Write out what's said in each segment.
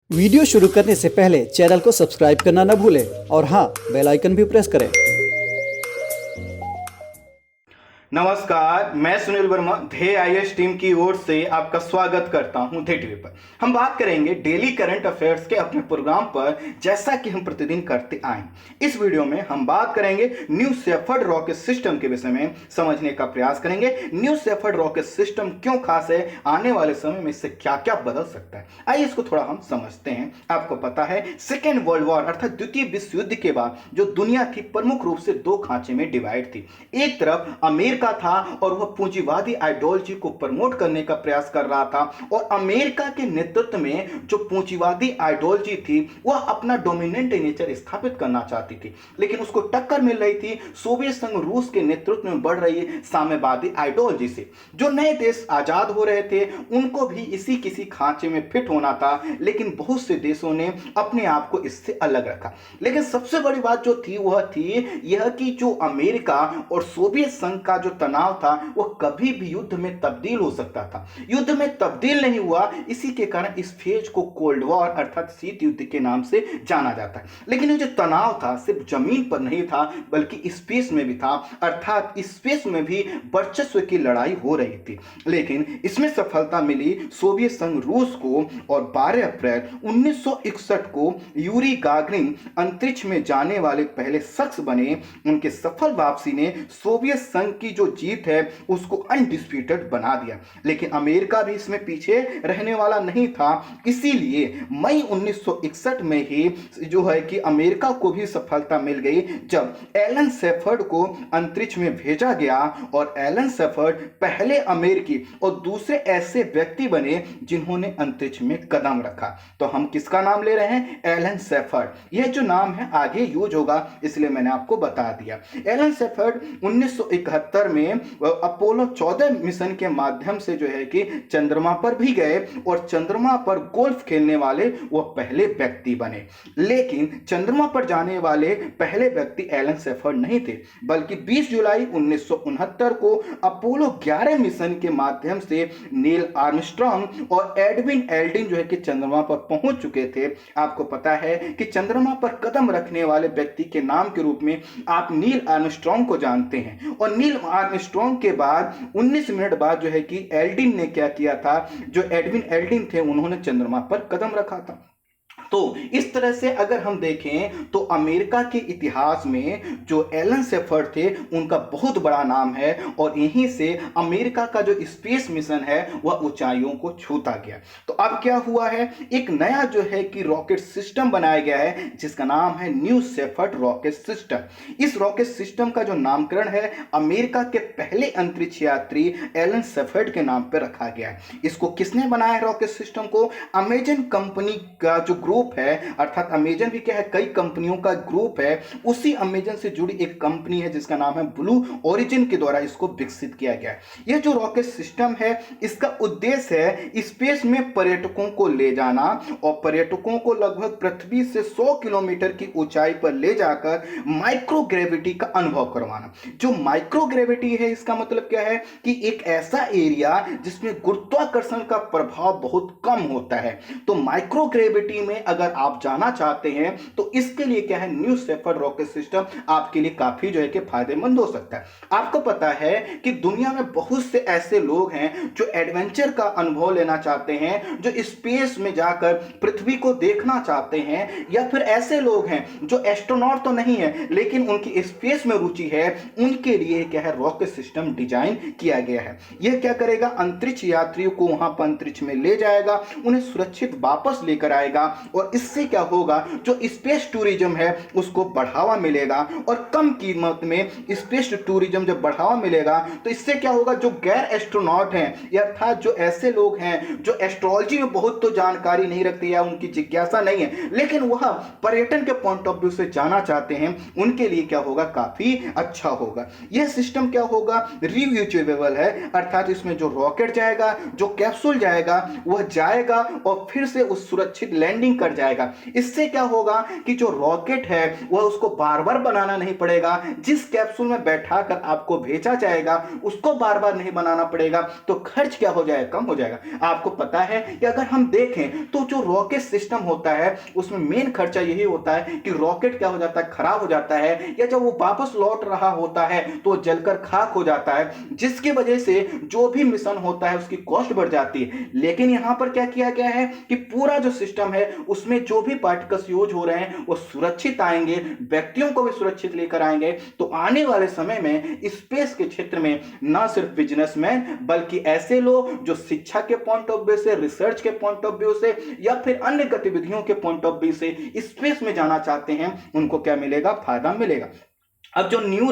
Video शुरू करने से पहले चैनल को सब्सक्राइब करना न भूलें और हाँ, बेल आइकन भी प्रेस करें। नमस्कार, मैं सुनील वर्मा ध्येय आईएएस टीम की ओर से आपका स्वागत करता हूं ध्येय टीवी पर। हम बात करेंगे डेली करंट अफेयर्स के अपने प्रोग्राम पर, जैसा कि हम प्रतिदिन करते आए। इस वीडियो में हम बात करेंगे न्यू शेफर्ड रॉकेट सिस्टम के विषय में समझने का प्रयास करेंगे। न्यू शेफर्ड रॉकेट सिस्टम क्यों खास है, आने वाले समय में इससे क्या क्या बदल सकता है, आइए इसको थोड़ा हम समझते हैं। आपको पता है, सेकेंड वर्ल्ड वॉर अर्थात द्वितीय विश्व युद्ध के बाद जो दुनिया थी प्रमुख रूप से दो खांचे में डिवाइड थी। एक तरफ अमेरिका था और वह पूंजीवादी आइडियोलॉजी को प्रमोट करने का प्रयास कर रहा था, और अमेरिका के नेतृत्व में जो पूंजीवादी आइडियोलॉजी थी वह अपना डोमिनेंट नेचर स्थापित करना चाहती थी, लेकिन उसको टक्कर मिल रही थी सोवियत संघ रूस के नेतृत्व में बढ़ रही साम्यवादी आइडियोलॉजी से। जो नए देश आजाद हो रहे थे उनको भी इसी किसी खांचे में फिट होना था, लेकिन बहुत से देशों ने अपने आप को इससे अलग रखा। लेकिन सबसे बड़ी बात जो थी वह थी यह कि जो अमेरिका और सोवियत संघ का जो तनाव था वह कभी भी युद्ध में तब्दील हो सकता था। युद्ध में तब्दील नहीं हुआ, इसी के कारण इस फेज को कोल्ड वॉर अर्थात शीत युद्ध के नाम से जाना जाता है। लेकिन ये जो तनाव था सिर्फ जमीन पर नहीं था बल्कि स्पेस में भी था, अर्थात स्पेस में भी वर्चस्व की लड़ाई हो रही थी। लेकिन इसमें सफलता मिली सोवियत संघ रूस को, और 12 अप्रैल 1961 को यूरी गागरिन अंतरिक्ष में जाने वाले पहले शख्स बने। उनके सफल वापसी ने सोवियत संघ की जो जीत है उसको अनडिस्प्यूटेड बना दिया। लेकिन अमेरिका भी इसमें पीछे रहने वाला नहीं था, इसीलिए मई 1961 में ही जो है कि अमेरिका को भी सफलता मिल गई जब एलन शेफर्ड को अंतरिक्ष में भेजा गया, और एलन शेफर्ड पहले अमेरिकी और दूसरे ऐसे व्यक्ति बने जिन्होंने अंतरिक्ष में कदम रखा। तो हम किसका नाम ले रहे हैं? Alan Shepard. यह जो नाम है आगे यूज होगा, इसलिए मैंने आपको बता दिया। एलन शेफर्ड 1971 में अपोलो 14 मिशन के माध्यम से जो है कि चंद्रमा पर भी गए, और चंद्रमा पर गोल्फ खेलने वाले वह पहले व्यक्ति बने। लेकिन चंद्रमा पर जाने वाले पहले व्यक्ति एलन शेफर्ड नहीं थे, बल्कि 20 जुलाई 1969 को अपोलो 11 मिशन के माध्यम से नील आर्मस्ट्रांग और एडविन एल्ड्रिन जो है कि चंद्रमा पर पहुंच चुके थे। आपको पता है कि चंद्रमा पर कदम रखने वाले व्यक्ति के नाम के रूप में आप नील आर्मस्ट्रांग को जानते हैं, और नील आर्मस्ट्रांग के बाद 19 मिनट बाद जो है कि एल्ड्रिन ने क्या किया था, जो एडविन एल्ड्रिन थे उन्होंने चंद्रमा पर कदम रखा था। तो इस तरह से अगर हम देखें तो अमेरिका के इतिहास में जो एलन शेफर्ड थे उनका बहुत बड़ा नाम है, और यहीं से अमेरिका का जो स्पेस मिशन है वह ऊंचाइयों को छूता गया। तो अब क्या हुआ है, एक नया जो है कि रॉकेट सिस्टम बनाया गया है जिसका नाम है न्यू शेफर्ड रॉकेट सिस्टम। इस रॉकेट सिस्टम का जो नामकरण है अमेरिका के पहले अंतरिक्ष यात्री एलन शेफर्ड के नाम पर रखा गया है। इसको किसने बनाया है रॉकेट सिस्टम को? अमेजन कंपनी का जो ग्रुप है, अर्थात अमेजन भी क्या है, कई कंपनियों का ग्रुप है, उसी अमेजन से जुड़ी एक कंपनी है जिसका नाम है ब्लू ओरिजिन के द्वारा इसको विकसित किया गया है। यह जो रॉकेट सिस्टम है इसका उद्देश्य है स्पेस में पर्यटकों को ले जाना, और पर्यटकों को लगभग पृथ्वी से 100 किलोमीटर की ऊंचाई पर ले जाकर माइक्रोग्रेविटी का अनुभव करवाना। जो माइक्रोग्रेविटी है इसका मतलब क्या है कि एक ऐसा एरिया जिसमें गुरुत्वाकर्षण का प्रभाव बहुत कम होता है। तो माइक्रोग्रेविटी में अगर आप जाना चाहते हैं तो इसके लिए क्या है, न्यू शेफर्ड रॉकेट सिस्टम आपके लिए काफी जो है कि फायदेमंद हो सकता है। आपको पता है कि दुनिया में बहुत से ऐसे लोग हैं जो एडवेंचर का अनुभव लेना चाहते हैं, जो स्पेस में जाकर पृथ्वी को देखना चाहते हैं, या फिर ऐसे लोग हैं जो एस्ट्रोनॉट तो नहीं है लेकिन उनकी स्पेस में रुचि है, उनके लिए क्या है रॉकेट सिस्टम डिजाइन किया गया है। यह क्या करेगा, अंतरिक्ष यात्रियों को वहां पर अंतरिक्ष में ले जाएगा, उन्हें सुरक्षित वापस लेकर आएगा, और इससे क्या होगा, जो स्पेस टूरिज्म है उसको बढ़ावा मिलेगा, और कम कीमत में स्पेस टूरिज्म जब बढ़ावा मिलेगा तो इससे क्या होगा, जो गैर एस्ट्रोनॉट हैं अर्थात जो ऐसे लोग हैं जो एस्ट्रोलॉजी में बहुत तो जानकारी नहीं रखते या उनकी जिज्ञासा नहीं है लेकिन वह पर्यटन के पॉइंट ऑफ व्यू से जाना चाहते हैं, उनके लिए क्या होगा, काफी अच्छा होगा। यह सिस्टम क्या होगा, रियूजेबल है, अर्थात इसमें जो रॉकेट जाएगा, जो कैप्सूल जाएगा वह जाएगा और फिर से उस सुरक्षित लैंडिंग कर कर जाएगा। इससे क्या होगा कि जो रॉकेट है वह उसको बार बार बनाना नहीं पड़ेगा, जिस कैप्सूल में बैठा कर आपको भेजा जाएगा उसको बार बार नहीं बनाना पड़ेगा, तो खर्च क्या हो जाएगा, कम हो जाएगा। आपको पता है कि अगर हम देखें तो जो रॉकेट सिस्टम होता है उसमें मेन खर्चा यही होता है कि रॉकेट क्या हो जाता है, खराब हो जाता है, या जब वो वापस लौट रहा होता है तो जलकर खाक हो जाता है, जिसकी वजह से जो भी मिशन होता है उसकी कॉस्ट बढ़ जाती है। लेकिन यहां पर क्या किया गया है कि पूरा जो सिस्टम है उसमें जो भी पार्टिकल्स यूज हो रहे हैं वो सुरक्षित आएंगे, व्यक्तियों को भी सुरक्षित लेकर आएंगे। तो आने वाले समय में स्पेस के क्षेत्र में ना सिर्फ बिजनेसमैन बल्कि ऐसे लोग जो शिक्षा के पॉइंट ऑफ व्यू से, रिसर्च के पॉइंट ऑफ व्यू से या फिर अन्य गतिविधियों के पॉइंट ऑफ व्यू से स्पेस में जाना चाहते हैं, उनको क्या मिलेगा, फायदा मिलेगा। अब जो न्यू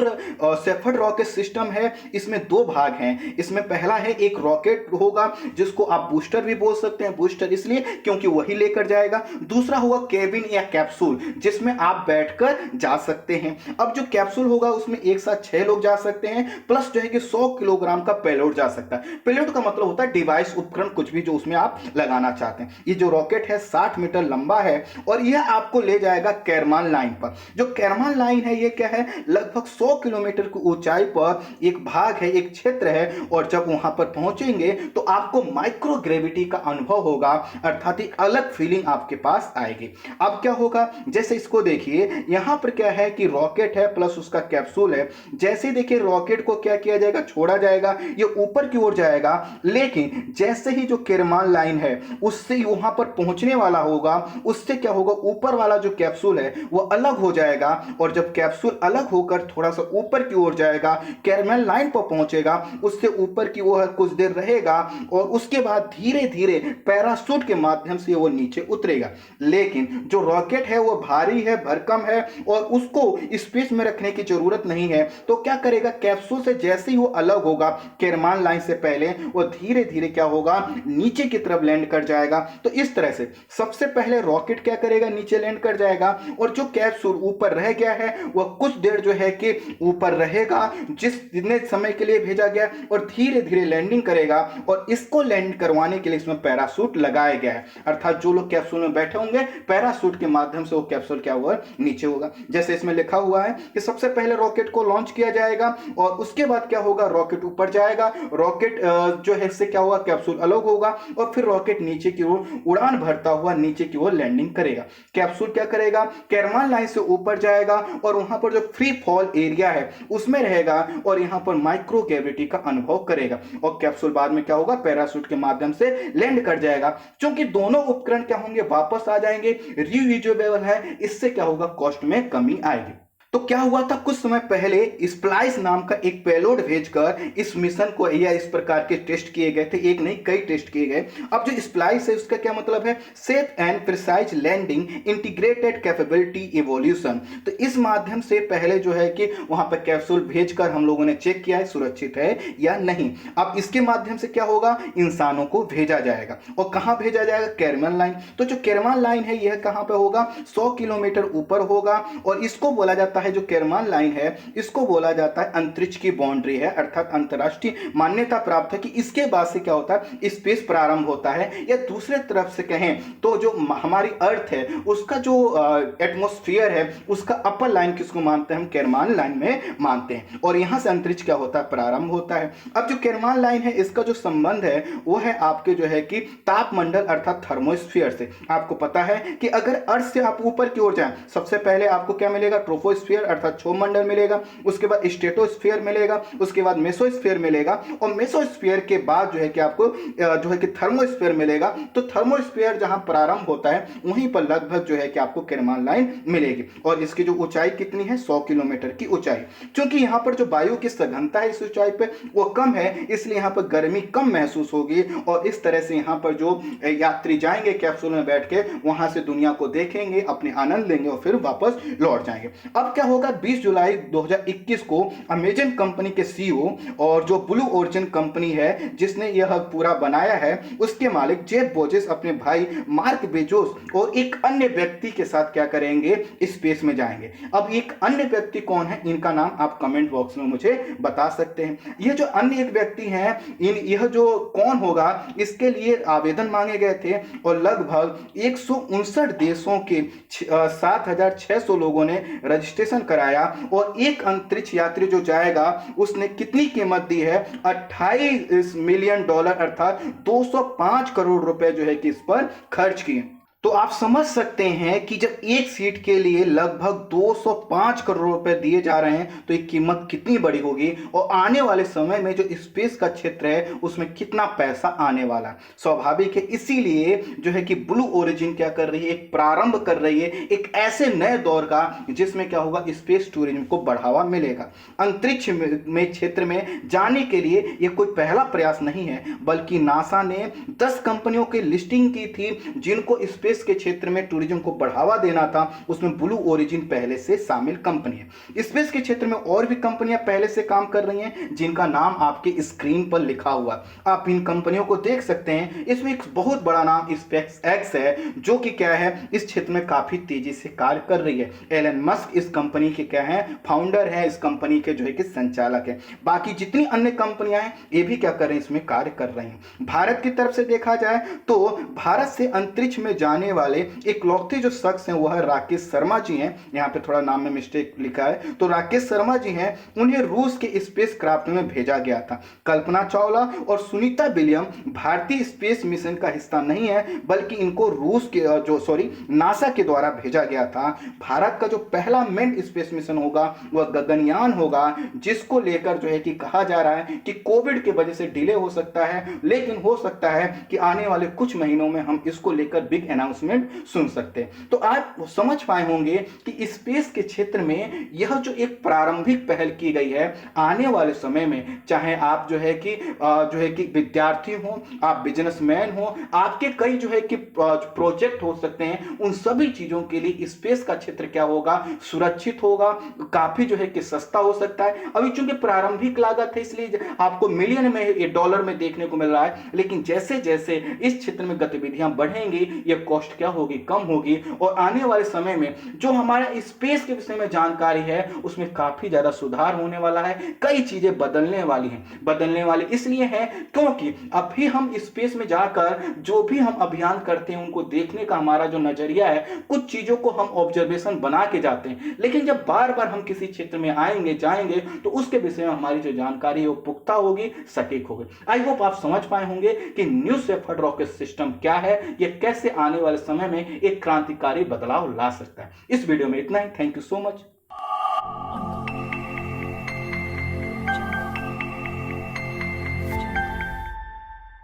सेफर्ड रॉकेट सिस्टम है इसमें दो भाग हैं। इसमें पहला है एक रॉकेट होगा जिसको आप बूस्टर भी बोल सकते हैं, बूस्टर इसलिए क्योंकि वही लेकर जाएगा। दूसरा होगा केबिन या कैप्सूल जिसमें आप बैठकर जा सकते हैं। अब जो कैप्सूल होगा उसमें एक साथ 6 लोग जा सकते हैं, प्लस जो है कि 100 किलोग्राम का पेलोड जा सकता है। पेलोड का मतलब होता है डिवाइस, उपकरण, कुछ भी जो उसमें आप लगाना चाहते हैं। ये जो रॉकेट है 60 मीटर लंबा है और यह आपको ले जाएगा कैरमान लाइन पर। जो कैरमान लाइन है ये क्या है, लगभग 100 किलोमीटर की ऊंचाई पर एक भाग है, एक क्षेत्र है, और जब वहां पर पहुंचेंगे तो आपको माइक्रो ग्रेविटी का अनुभव होगा, अर्थात एक अलग फीलिंग आपके पास आएगी। अब क्या होगा, जैसे इसको देखिए, यहां पर क्या है कि रॉकेट है प्लस उसका कैप्सूल है। जैसे देखिए रॉकेट को क्या किया जाएगा, छोड़ा जाएगा, ये ऊपर की ओर जाएगा, लेकिन जैसे ही जो कैरमान लाइन है उससे वहां पर पहुंचने वाला होगा, उससे क्या होगा, ऊपर वाला जो कैप्सूल है वो अलग हो जाएगा, और जब कैप्सूल अलग होकर थोड़ा सा ऊपर की ओर जाएगा, कैरमान लाइन पर पहुंचेगा, उससे ऊपर की ओर कुछ देर रहेगा और उसके बाद धीरे धीरे पैराशूट के माध्यम से वो नीचे उतरेगा। लेकिन जो रॉकेट है वो भारी है, भरकम है और उसको स्पेस में रखने की जरूरत नहीं है, तो क्या करेगा, कैप्सूल से जैसे ही वो अलग होगा कैरमान लाइन से पहले, वो धीरे धीरे क्या होगा, नीचे की तरफ लैंड कर जाएगा। तो इस तरह से सबसे पहले रॉकेट क्या करेगा, नीचे लैंड कर जाएगा, और जो कैप्सूल ऊपर रह गया है वह कुछ देर जो है कि ऊपर रहेगा जितने समय के लिए भेजा गया, और धीरे धीरे लैंडिंग करेगा। और इसको लैंड करवाने के लिए इसमें पैराशूट लगाया गया है, अर्थात जो लोग कैप्सूल में बैठे होंगे पैराशूट के माध्यम से वो कैप्सूल क्या हुआ, नीचे होगा। जैसे इसमें लिखा हुआ है कि सबसे पहले रॉकेट को लॉन्च किया जाएगा और उसके बाद क्या होगा, रॉकेट ऊपर जाएगा, रॉकेट जो है इससे क्या होगा, कैप्सूल अलग होगा, और फिर रॉकेट नीचे की ओर उड़ान भरता हुआ नीचे की ओर लैंडिंग करेगा। कैप्सूल क्या करेगा, कैरमान लाइन से ऊपर जाएगा और वहां पर जो फ्री फॉल एरिया है उसमें रहेगा और यहां पर माइक्रो ग्रेविटी का अनुभव करेगा, और कैप्सूल बाद में क्या होगा, पैराशूट के माध्यम से लैंड कर जाएगा। क्योंकि दोनों उपकरण क्या होंगे, वापस आ जाएंगे, रीयूजेबल है, इससे क्या होगा, कॉस्ट में कमी आएगी। तो क्या हुआ था, कुछ समय पहले स्प्लाइस नाम का एक पेलोड भेजकर इस मिशन को या इस प्रकार के टेस्ट किए गए थे, एक नहीं कई टेस्ट किए गए। अब जो स्प्लाइस है उसका क्या मतलब है, safe and precise landing integrated capability evolution. तो इस माध्यम से पहले जो है कि वहां पर कैप्सूल भेजकर हम लोगों ने चेक किया है सुरक्षित है या नहीं। अब इसके माध्यम से क्या होगा, इंसानों को भेजा जाएगा, और कहां भेजा जाएगा, कैरमान लाइन। तो जो कैरमान लाइन है यह कहां पे होगा, 100 किलोमीटर ऊपर होगा, और इसको बोला जाता है, जो कैरमान लाइन है इसको बोला जाता है अंतरिक्ष की बाउंड्री है, अर्थात अंतरराष्ट्रीय मान्यता प्राप्त है कि इसके बाद से क्या होता है, स्पेस प्रारंभ होता है। या दूसरे तरफ से कहें तो जो हमारी अर्थ है उसका जो एटमॉस्फेयर है उसका अपर लाइन किसको मानते हैं, हम कैरमान लाइन में मानते हैं, और यहां से अंतरिक्ष क्या होता है, प्रारंभ होता है। अब जो कैरमान लाइन है इसका जो संबंध है वो है आपके जो है कि तापमंडल अर्थात थर्मोस्फीयर से। आपको पता है कि अगर अर्थ से आप ऊपर की ओर जाएं, सबसे पहले आपको क्या मिलेगा, ट्रोपोस्फीयर अर्थात क्षोभमंडल मिलेगा, उसके बाद स्ट्रेटोस्फीयर मिलेगा, उसके बाद मेसोस्फीयर मिलेगा, और मेसोस्फीयर के बाद जो है कि आपको जो है कि थर्मोस्फीयर मिलेगा। तो थर्मोस्फीयर जहां प्रारंभ होता है वहीं पर लगभग जो है कि आपको कैरमान लाइन मिलेगी, और इसकी जो ऊंचाई कितनी है, 100 किलोमीटर की ऊंचाई। क्योंकि यहां पर जो वायु की सघनता है इस ऊंचाई पे वो कम है, इसलिए यहां पर गर्मी कम महसूस होगी, और इस तरह से यहां पर जो यात्री जाएंगे कैप्सूल में बैठ के, वहां से दुनिया को देखेंगे, अपने आनंद लेंगे और फिर वापस लौट जाएंगे। अब क्या होगा, 20 जुलाई 2021 को अमेजन कंपनी के सीईओ और जो ब्लू ओरिजिन कंपनी है जिसने यह पूरा बनाया है, उसके मालिक जेफ बेजोस अपने भाई मार्क बेजोस और एक अन्य व्यक्ति के साथ क्या करेंगे, स्पेस में जाएंगे। अब एक अन्य व्यक्ति कौन है, इनका नाम आप कमेंट बॉक्स में मुझे बता सकते हैं। यह जो अन्य एक व्यक्ति हैं, यह जो कौन होगा, इसके लिए आवेदन मांगे गए थे और लगभग 159 देशों के 7,600 लोगों ने रजिस्ट्रेशन कराया। और एक अंतरिक्ष यात्री जो जाएगा उसने कितनी कीमत दी है, $28 मिलियन अर्थात 205 करोड़ रुपए जो है कि इस पर खर्च किए। तो आप समझ सकते हैं कि जब एक सीट के लिए लगभग 205 करोड़ रुपए दिए जा रहे हैं तो ये कीमत कितनी बड़ी होगी और आने वाले समय में जो स्पेस का क्षेत्र है उसमें कितना पैसा आने वाला है। स्वाभाविक है, इसीलिए जो है कि ब्लू ओरिजिन क्या कर रही है, एक प्रारंभ कर रही है एक ऐसे नए दौर का जिसमें क्या होगा, स्पेस टूरिज्म को बढ़ावा मिलेगा। अंतरिक्ष में क्षेत्र में जाने के लिए यह कोई पहला प्रयास नहीं है, बल्कि नासा ने 10 कंपनियों की लिस्टिंग की थी जिनको स्पेस के क्षेत्र में टूरिज्म को बढ़ावा देना था। उसमें ब्लू ओरिजिन पहले से शामिल कंपनी है। स्पेस के क्षेत्र में और भी कंपनियां पहले से काम कर रही हैं जिनका नाम आपके स्क्रीन पर लिखा हुआ, आप इन कंपनियों को देख सकते हैं। इसमें एक बहुत बड़ा नाम स्पेस एक्स है जो कि क्या है, इस क्षेत्र में काफी तेजी से कार्य कर रही है। एलन मस्क इस कंपनी के क्या है, फाउंडर है, इस कंपनी के जो है कि संचालक है। बाकी जितनी अन्य कंपनियां हैं ये भी क्या कर रही हैं, इसमें कार्य कर रही हैं। भारत की तरफ से देखा जाए तो भारत से अंतरिक्ष में जाने वाले इकलौते जो शख्स हैं वह राकेश शर्मा जी हैं। यहां पे थोड़ा नाम में मिस्टेक लिखा है, तो राकेश शर्मा जी हैं, उन्हें रूस के स्पेस क्राफ्ट में भेजा गया था। कल्पना चावला और सुनीता विलियम भारतीय स्पेस मिशन का हिस्सा नहीं है, बल्कि इनको रूस के नासा के द्वारा भेजा गया था। भारत का जो पहला मेन स्पेस मिशन होगा वह गगनयान होगा, जिसको लेकर जो है कि कहा जा रहा है कि कोविड की वजह से डिले हो सकता है, लेकिन हो सकता है कि आने वाले कुछ महीनों में हम इसको लेकर बिग अनाउंसमेंट सुन सकते हैं। तो आप समझ पाए होंगे कि स्पेस के क्षेत्र में यह जो एक प्रारंभिक पहल की गई है, आने वाले समय में चाहे आप जो है कि विद्यार्थी हो, आप बिजनेसमैन हो, आपके कई जो है कि प्रोजेक्ट हो सकते हैं, उन सभी चीजों के लिए स्पेस का क्षेत्र क्या होगा, सुरक्षित होगा, काफी जो है कि सस्ता हो सकता है। अभी चूंकि प्रारंभिक लागत है इसलिए आपको मिलियन में, डॉलर में देखने को मिल रहा है, लेकिन जैसे जैसे इस क्षेत्र में गतिविधियां बढ़ेंगी यह कॉस्ट क्या होगी, कम होगी। और आने वाले समय में जो हमारा स्पेस के विषय में जानकारी है उसमें काफी ज्यादा सुधार होने वाला है। कई चीजें बदलने वाली इसलिए है क्योंकि अभी हम स्पेस में जाकर जो भी हम अभियान करते हैं उनको देखने का हमारा जो नजरिया है, कुछ चीजों को हम ऑब्जर्वेशन बना के जाते हैं, लेकिन जब बार बार हम किसी क्षेत्र में आएंगे जाएंगे तो उसके विषय में हमारी जो जानकारी है वो पुख्ता होगी, सटीक होगी। आई होप आप समझ पाए होंगे कि न्यू शेफर्ड रॉकेट सिस्टम क्या है, यह कैसे आने वाले समय में एक क्रांतिकारी बदलाव ला सकता है। इस वीडियो में इतना ही। Thank you so much.